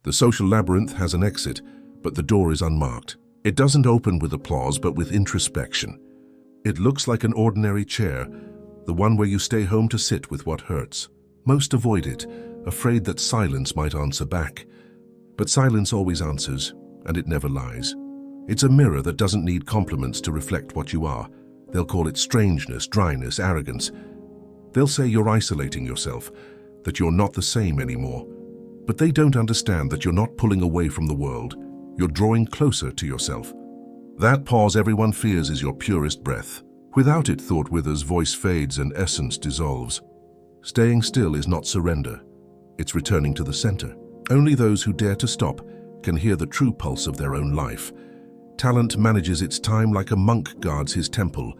The social labyrinth has an exit, but the door is unmarked. It doesn't open with applause, but with introspection. It looks like an ordinary chair, the one where you stay home to sit with what hurts. Most avoid it, afraid that silence might answer back. But silence always answers, and it never lies. It's a mirror that doesn't need compliments to reflect what you are. They'll call it strangeness, dryness, arrogance. They'll say you're isolating yourself, that you're not the same anymore. But they don't understand that you're not pulling away from the world. You're drawing closer to yourself. That pause everyone fears is your purest breath. Without it, thought withers, voice fades, and essence dissolves. Staying still is not surrender. It's returning to the center. Only those who dare to stop can hear the true pulse of their own life. Talent manages its time like a monk guards his temple.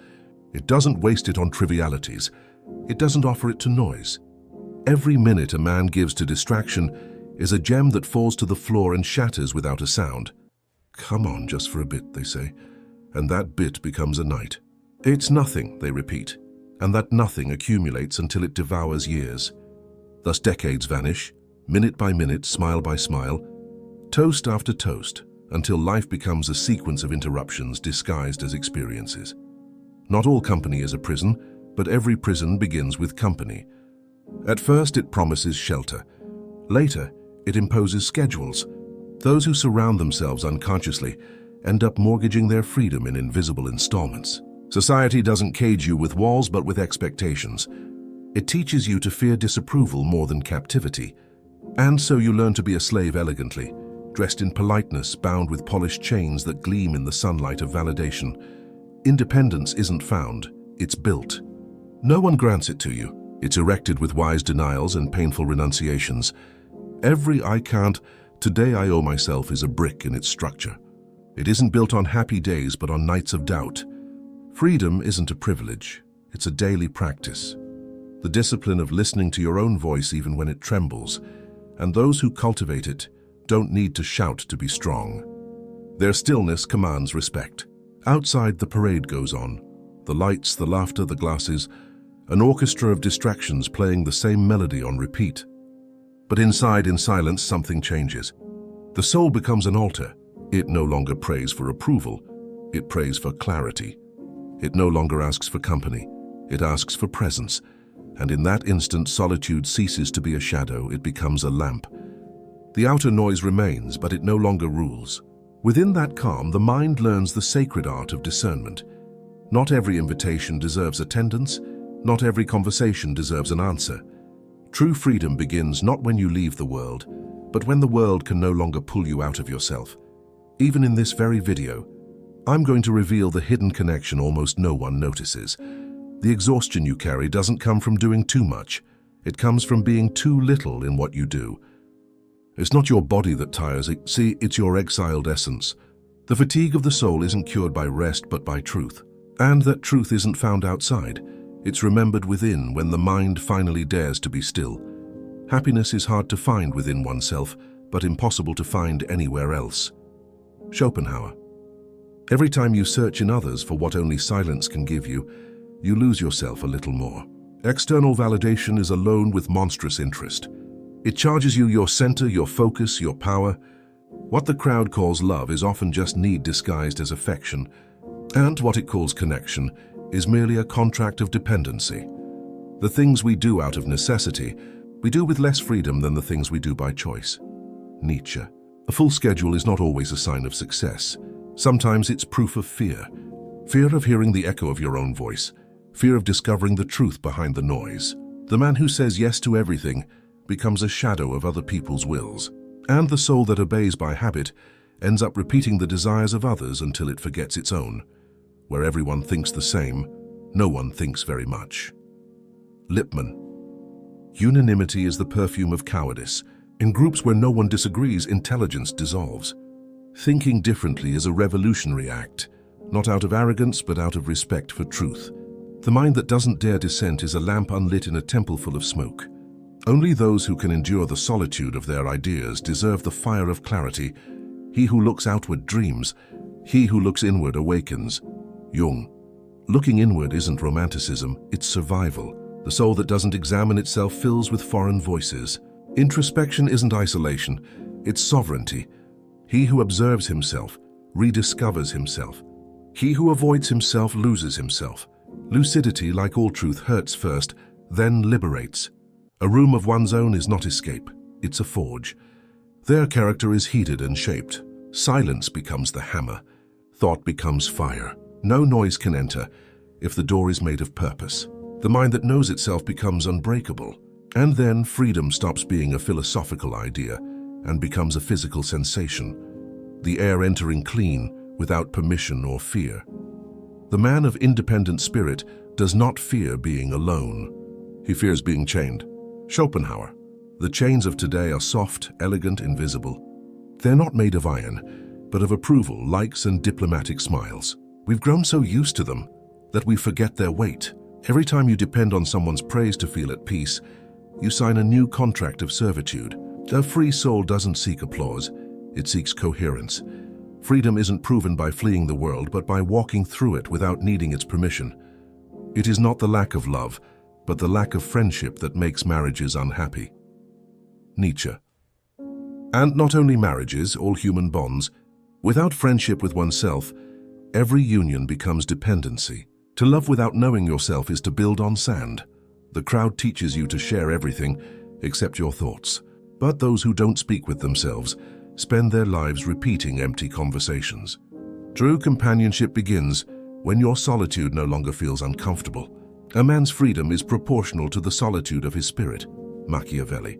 It doesn't waste it on trivialities. It doesn't offer it to noise. Every minute a man gives to distraction is a gem that falls to the floor and shatters without a sound. Come on, just for a bit, they say, and that bit becomes a night. It's nothing, they repeat, and that nothing accumulates until it devours years. Thus decades vanish, minute by minute, smile by smile, toast after toast, until life becomes a sequence of interruptions disguised as experiences. Not all company is a prison, but every prison begins with company. At first it promises shelter. Later, it imposes schedules. Those who surround themselves unconsciously end up mortgaging their freedom in invisible installments. Society doesn't cage you with walls, but with expectations. It teaches you to fear disapproval more than captivity. And so you learn to be a slave elegantly, dressed in politeness, bound with polished chains that gleam in the sunlight of validation. Independence isn't found, it's built. No one grants it to you. It's erected with wise denials and painful renunciations. Every "I can't, today I owe myself" is a brick in its structure. It isn't built on happy days, but on nights of doubt. Freedom isn't a privilege, it's a daily practice. The discipline of listening to your own voice even when it trembles. And those who cultivate it don't need to shout to be strong. Their stillness commands respect. Outside, the parade goes on. The lights, the laughter, the glasses, an orchestra of distractions playing the same melody on repeat. But inside, in silence, something changes. The soul becomes an altar. It no longer prays for approval. It prays for clarity. It no longer asks for company. It asks for presence. And in that instant, solitude ceases to be a shadow. It becomes a lamp. The outer noise remains, but it no longer rules. Within that calm, the mind learns the sacred art of discernment. Not every invitation deserves attendance. Not every conversation deserves an answer. True freedom begins not when you leave the world, but when the world can no longer pull you out of yourself. Even in this very video, I'm going to reveal the hidden connection almost no one notices. The exhaustion you carry doesn't come from doing too much. It comes from being too little in what you do. It's not your body that tires. It's your exiled essence. The fatigue of the soul isn't cured by rest, but by truth. And that truth isn't found outside. It's remembered within when the mind finally dares to be still. Happiness is hard to find within oneself, but impossible to find anywhere else. Schopenhauer. Every time you search in others for what only silence can give you, you lose yourself a little more. External validation is a loan with monstrous interest. It charges you your center, your focus, your power. What the crowd calls love is often just need disguised as affection, and what it calls connection is merely a contract of dependency. The things we do out of necessity, we do with less freedom than the things we do by choice. Nietzsche. A full schedule is not always a sign of success. Sometimes it's proof of fear. Fear of hearing the echo of your own voice. Fear of discovering the truth behind the noise. The man who says yes to everything becomes a shadow of other people's wills. And the soul that obeys by habit ends up repeating the desires of others until it forgets its own. Where everyone thinks the same, no one thinks very much. Lippmann. Unanimity is the perfume of cowardice. In groups where no one disagrees, intelligence dissolves. Thinking differently is a revolutionary act, not out of arrogance but out of respect for truth. The mind that doesn't dare dissent is a lamp unlit in a temple full of smoke. Only those who can endure the solitude of their ideas deserve the fire of clarity. He who looks outward dreams. He who looks inward awakens. Jung. Looking inward isn't romanticism, it's survival. The soul that doesn't examine itself fills with foreign voices. Introspection isn't isolation, It's sovereignty. He who observes himself rediscovers himself. He who avoids himself loses himself. Lucidity, like all truth, hurts first, then liberates. A room of one's own is not escape, it's a forge. Their character is heated and shaped. Silence becomes the hammer. Thought becomes fire. No noise can enter if the door is made of purpose. The mind that knows itself becomes unbreakable. And then freedom stops being a philosophical idea and becomes a physical sensation. The air entering clean without permission or fear. The man of independent spirit does not fear being alone. He fears being chained. Schopenhauer. The chains of today are soft, elegant, invisible. They're not made of iron, but of approval, likes, and diplomatic smiles. We've grown so used to them that we forget their weight. Every time you depend on someone's praise to feel at peace, you sign a new contract of servitude. A free soul doesn't seek applause, it seeks coherence. Freedom isn't proven by fleeing the world, but by walking through it without needing its permission. It is not the lack of love, but the lack of friendship that makes marriages unhappy. Nietzsche. And not only marriages, all human bonds. Without friendship with oneself, every union becomes dependency. To love without knowing yourself is to build on sand. The crowd teaches you to share everything except your thoughts. But those who don't speak with themselves spend their lives repeating empty conversations. True companionship begins when your solitude no longer feels uncomfortable. A man's freedom is proportional to the solitude of his spirit. Machiavelli.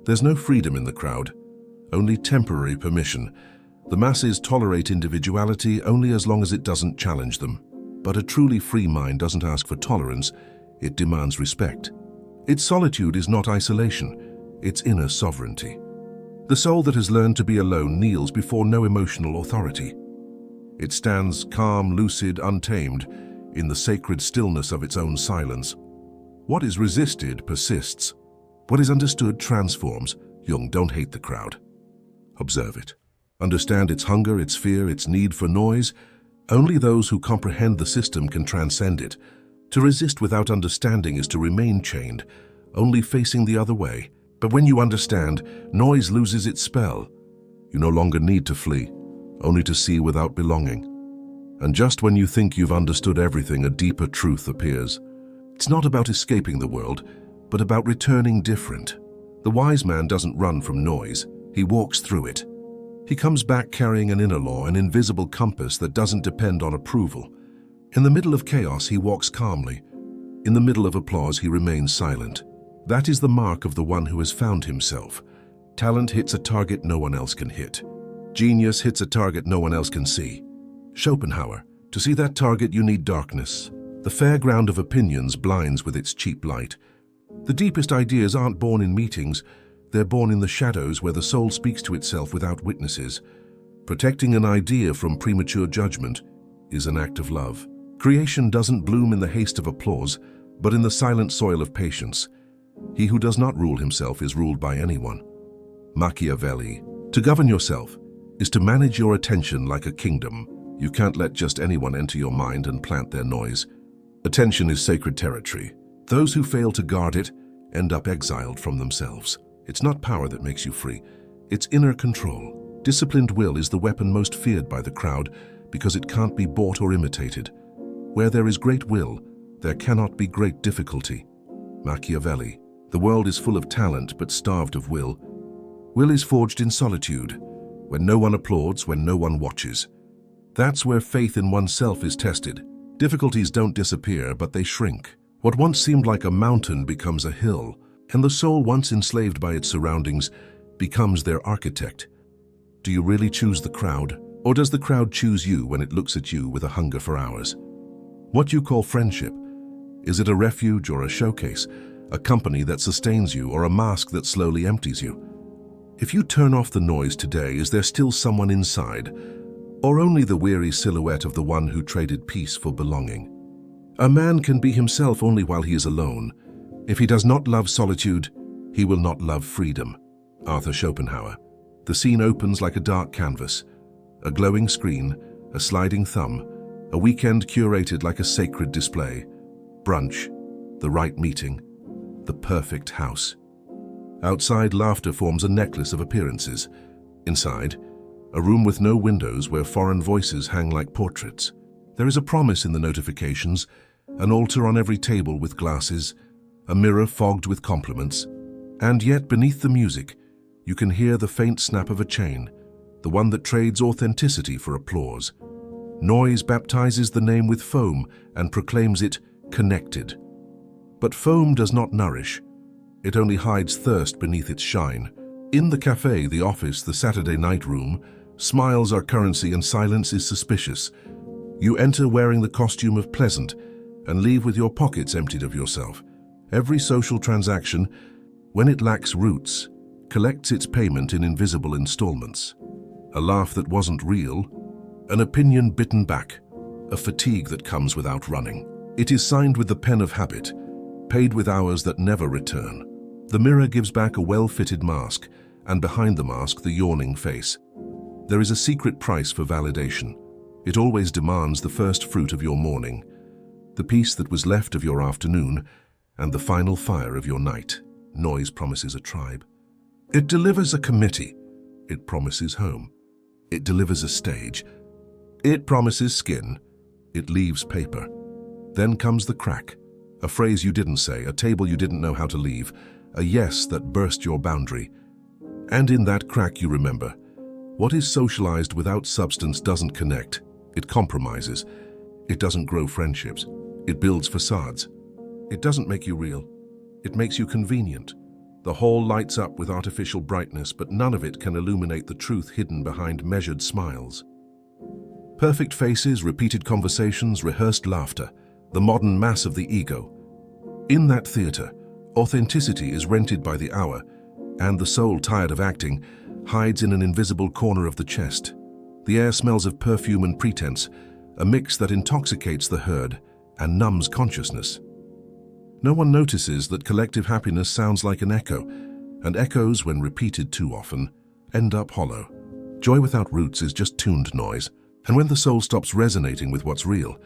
There's no freedom in the crowd, only temporary permission. The masses tolerate individuality only as long as it doesn't challenge them. But a truly free mind doesn't ask for tolerance, it demands respect. Its solitude is not isolation, it's inner sovereignty. The soul that has learned to be alone kneels before no emotional authority. It stands calm, lucid, untamed, in the sacred stillness of its own silence. What is resisted persists. What is understood transforms. Jung, don't hate the crowd. Observe it. Understand its hunger, its fear, its need for noise. Only those who comprehend the system can transcend it. To resist without understanding is to remain chained, only facing the other way. But when you understand, noise loses its spell. You no longer need to flee, only to see without belonging. And just when you think you've understood everything, a deeper truth appears. It's not about escaping the world, but about returning different. The wise man doesn't run from noise, he walks through it. He comes back carrying an inner law, an invisible compass that doesn't depend on approval. In the middle of chaos, he walks calmly. In the middle of applause, he remains silent. That is the mark of the one who has found himself. Talent hits a target no one else can hit. Genius hits a target no one else can see. Schopenhauer. To see that target, you need darkness. The fair ground of opinions blinds with its cheap light. The deepest ideas aren't born in meetings, they're born in the shadows where the soul speaks to itself without witnesses. Protecting an idea from premature judgment is an act of love. Creation doesn't bloom in the haste of applause, but in the silent soil of patience. He who does not rule himself is ruled by anyone. Machiavelli. To govern yourself is to manage your attention like a kingdom. You can't let just anyone enter your mind and plant their noise. Attention is sacred territory. Those who fail to guard it end up exiled from themselves. It's not power that makes you free, it's inner control. Disciplined will is the weapon most feared by the crowd because it can't be bought or imitated. Where there is great will, there cannot be great difficulty. Machiavelli. The world is full of talent but starved of will. Will is forged in solitude, when no one applauds, when no one watches. That's where faith in oneself is tested. Difficulties don't disappear, but they shrink. What once seemed like a mountain becomes a hill, and the soul once enslaved by its surroundings becomes their architect. Do you really choose the crowd, or does the crowd choose you when it looks at you with a hunger for hours? What you call friendship, is it a refuge or a showcase, a company that sustains you or a mask that slowly empties you? If you turn off the noise today, is there still someone inside, or only the weary silhouette of the one who traded peace for belonging? A man can be himself only while he is alone. If he does not love solitude, he will not love freedom. Arthur Schopenhauer. The scene opens like a dark canvas, a glowing screen, a sliding thumb, a weekend curated like a sacred display. Brunch, the right meeting, the perfect house. Outside, laughter forms a necklace of appearances. Inside, a room with no windows where foreign voices hang like portraits. There is a promise in the notifications, an altar on every table with glasses, a mirror fogged with compliments, and yet beneath the music, you can hear the faint snap of a chain, the one that trades authenticity for applause. Noise baptizes the name with foam and proclaims it connected. But foam does not nourish. It only hides thirst beneath its shine. In the cafe, the office, the Saturday night room, smiles are currency and silence is suspicious. You enter wearing the costume of pleasant and leave with your pockets emptied of yourself. Every social transaction, when it lacks roots, collects its payment in invisible installments. A laugh that wasn't real, an opinion bitten back, a fatigue that comes without running. It is signed with the pen of habit, paid with hours that never return. The mirror gives back a well-fitted mask, and behind the mask, the yawning face. There is a secret price for validation. It always demands the first fruit of your morning, the piece that was left of your afternoon, and the final fire of your night. Noise promises a tribe. It delivers a committee. It promises home. It delivers a stage. It promises skin. It leaves paper. Then comes the crack. A phrase you didn't say, a table you didn't know how to leave, a yes that burst your boundary. And in that crack you remember, what is socialized without substance doesn't connect. It compromises. It doesn't grow friendships. It builds facades. It doesn't make you real. It makes you convenient. The hall lights up with artificial brightness, but none of it can illuminate the truth hidden behind measured smiles. Perfect faces, repeated conversations, rehearsed laughter, the modern mass of the ego. In that theater, authenticity is rented by the hour, and the soul, tired of acting, hides in an invisible corner of the chest. The air smells of perfume and pretense, a mix that intoxicates the herd and numbs consciousness. No one notices that collective happiness sounds like an echo, and echoes, when repeated too often, end up hollow. Joy without roots is just tuned noise, and when the soul stops resonating with what's real,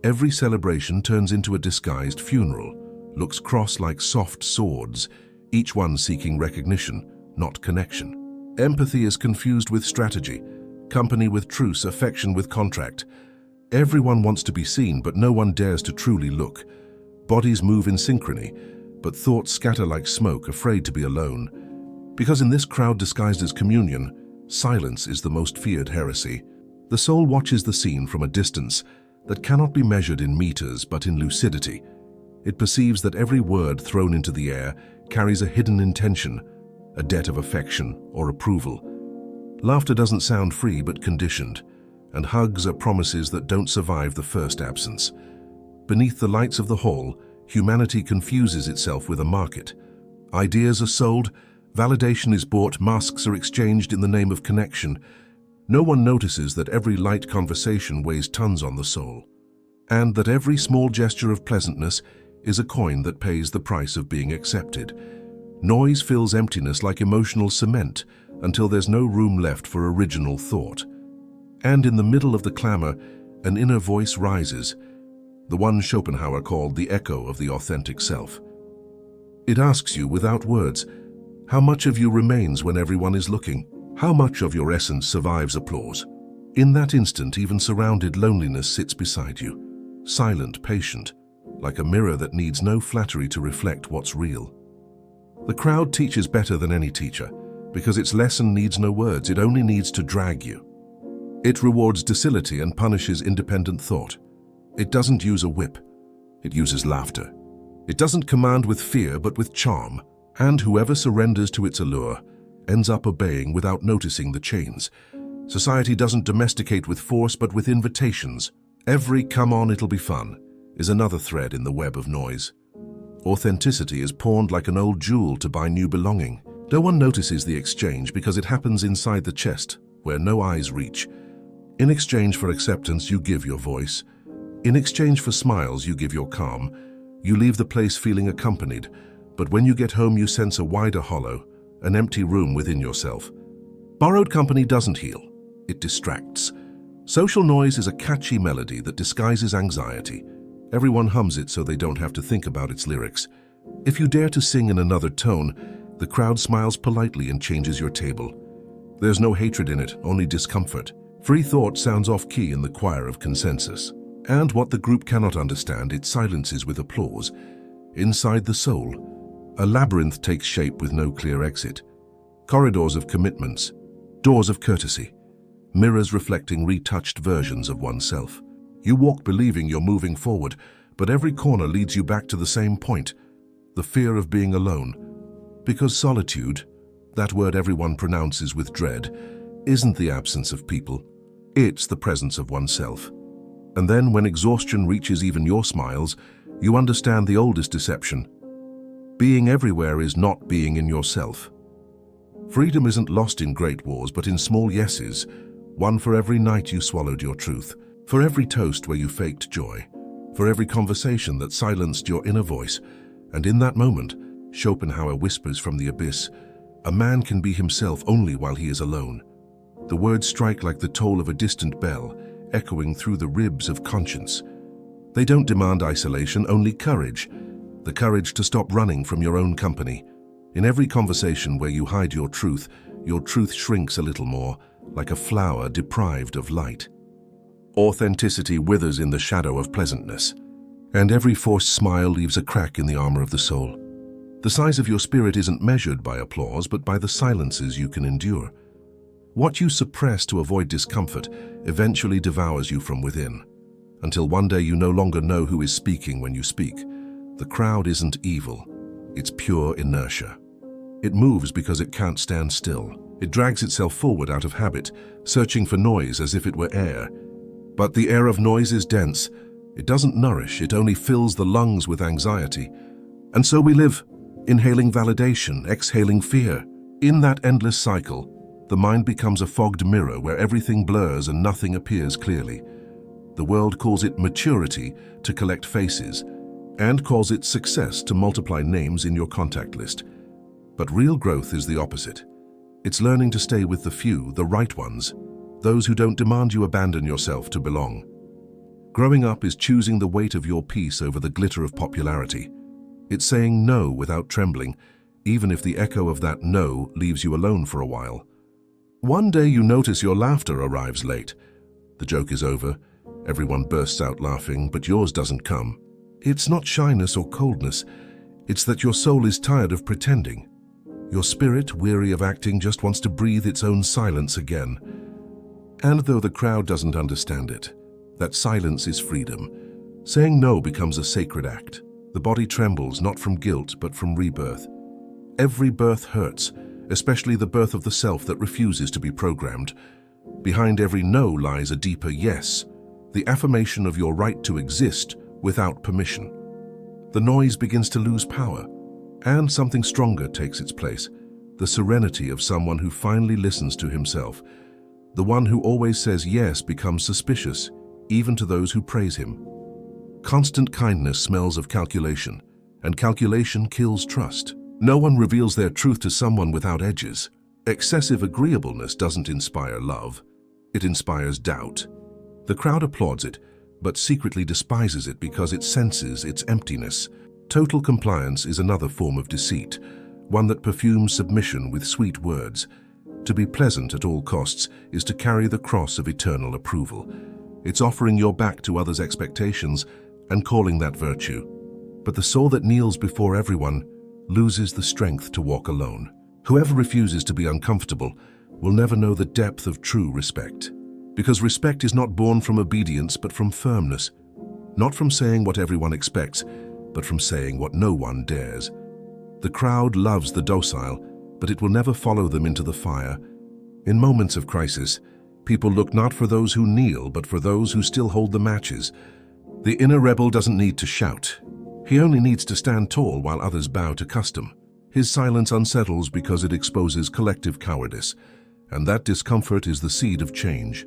every celebration turns into a disguised funeral, looks cross like soft swords, each one seeking recognition, not connection. Empathy is confused with strategy, company with truce, affection with contract. Everyone wants to be seen, but no one dares to truly look. Bodies move in synchrony, but thoughts scatter like smoke, afraid to be alone. Because in this crowd disguised as communion, silence is the most feared heresy. The soul watches the scene from a distance that cannot be measured in meters but in lucidity. It perceives that every word thrown into the air carries a hidden intention, a debt of affection or approval. Laughter doesn't sound free but conditioned, and hugs are promises that don't survive the first absence. Beneath the lights of the hall, humanity confuses itself with a market. Ideas are sold, validation is bought, masks are exchanged in the name of connection. No one notices that every light conversation weighs tons on the soul, and that every small gesture of pleasantness is a coin that pays the price of being accepted. Noise fills emptiness like emotional cement until there's no room left for original thought. And in the middle of the clamor, an inner voice rises, the one Schopenhauer called the echo of the authentic self. It asks you without words, how much of you remains when everyone is looking? How much of your essence survives applause? In that instant, even surrounded loneliness sits beside you, silent, patient, like a mirror that needs no flattery to reflect what's real. The crowd teaches better than any teacher, because its lesson needs no words, it only needs to drag you. It rewards docility and punishes independent thought. It doesn't use a whip, it uses laughter. It doesn't command with fear, but with charm, and whoever surrenders to its allure ends up obeying without noticing the chains. Society doesn't domesticate with force, but with invitations. Every "come on, it'll be fun" is another thread in the web of noise. Authenticity is pawned like an old jewel to buy new belonging. No one notices the exchange because it happens inside the chest, where no eyes reach. In exchange for acceptance, you give your voice. In exchange for smiles, you give your calm. You leave the place feeling accompanied, but when you get home, you sense a wider hollow, an empty room within yourself. Borrowed company doesn't heal, it distracts. Social noise is a catchy melody that disguises anxiety. Everyone hums it so they don't have to think about its lyrics. If you dare to sing in another tone, the crowd smiles politely and changes your table. There's no hatred in it, only discomfort. Free thought sounds off-key in the choir of consensus. And what the group cannot understand, it silences with applause. Inside the soul, a labyrinth takes shape with no clear exit. Corridors of commitments, doors of courtesy, mirrors reflecting retouched versions of oneself. You walk believing you're moving forward, but every corner leads you back to the same point, the fear of being alone. Because solitude, that word everyone pronounces with dread, isn't the absence of people, it's the presence of oneself. And then when exhaustion reaches even your smiles, you understand the oldest deception. Being everywhere is not being in yourself. Freedom isn't lost in great wars, but in small yeses, one for every night you swallowed your truth, for every toast where you faked joy, for every conversation that silenced your inner voice. And in that moment, Schopenhauer whispers from the abyss, a man can be himself only while he is alone. The words strike like the toll of a distant bell, echoing through the ribs of conscience. They don't demand isolation, only courage. The courage to stop running from your own company. In every conversation where you hide your truth shrinks a little more, like a flower deprived of light. Authenticity withers in the shadow of pleasantness, and every forced smile leaves a crack in the armor of the soul. The size of your spirit isn't measured by applause, but by the silences you can endure. What you suppress to avoid discomfort eventually devours you from within, until one day you no longer know who is speaking when you speak. The crowd isn't evil, it's pure inertia. It moves because it can't stand still. It drags itself forward out of habit, searching for noise as if it were air. But the air of noise is dense. It doesn't nourish, it only fills the lungs with anxiety. And so we live, inhaling validation, exhaling fear. In that endless cycle, the mind becomes a fogged mirror where everything blurs and nothing appears clearly. The world calls it maturity to collect faces, and calls it success to multiply names in your contact list. But real growth is the opposite. It's learning to stay with the few, the right ones, those who don't demand you abandon yourself to belong. Growing up is choosing the weight of your peace over the glitter of popularity. It's saying no without trembling, even if the echo of that no leaves you alone for a while. One day you notice your laughter arrives late. The joke is over, everyone bursts out laughing, but yours doesn't come. It's not shyness or coldness, it's that your soul is tired of pretending. Your spirit, weary of acting, just wants to breathe its own silence again. And though the crowd doesn't understand it, that silence is freedom. Saying no becomes a sacred act. The body trembles not from guilt but from rebirth. Every birth hurts, especially the birth of the self that refuses to be programmed. Behind every no lies a deeper yes, the affirmation of your right to exist without permission. The noise begins to lose power, and something stronger takes its place, the serenity of someone who finally listens to himself. The one who always says yes becomes suspicious, even to those who praise him. Constant kindness smells of calculation, and calculation kills trust. No one reveals their truth to someone without edges. Excessive agreeableness doesn't inspire love. It inspires doubt. The crowd applauds it, but secretly despises it because it senses its emptiness. Total compliance is another form of deceit, one that perfumes submission with sweet words. To be pleasant at all costs is to carry the cross of eternal approval. It's offering your back to others' expectations and calling that virtue. But the soul that kneels before everyone loses the strength to walk alone. Whoever refuses to be uncomfortable will never know the depth of true respect. Because respect is not born from obedience but from firmness. Not from saying what everyone expects, but from saying what no one dares. The crowd loves the docile, but it will never follow them into the fire. In moments of crisis, people look not for those who kneel, but for those who still hold the matches. The inner rebel doesn't need to shout. He only needs to stand tall while others bow to custom. His silence unsettles because it exposes collective cowardice, and that discomfort is the seed of change.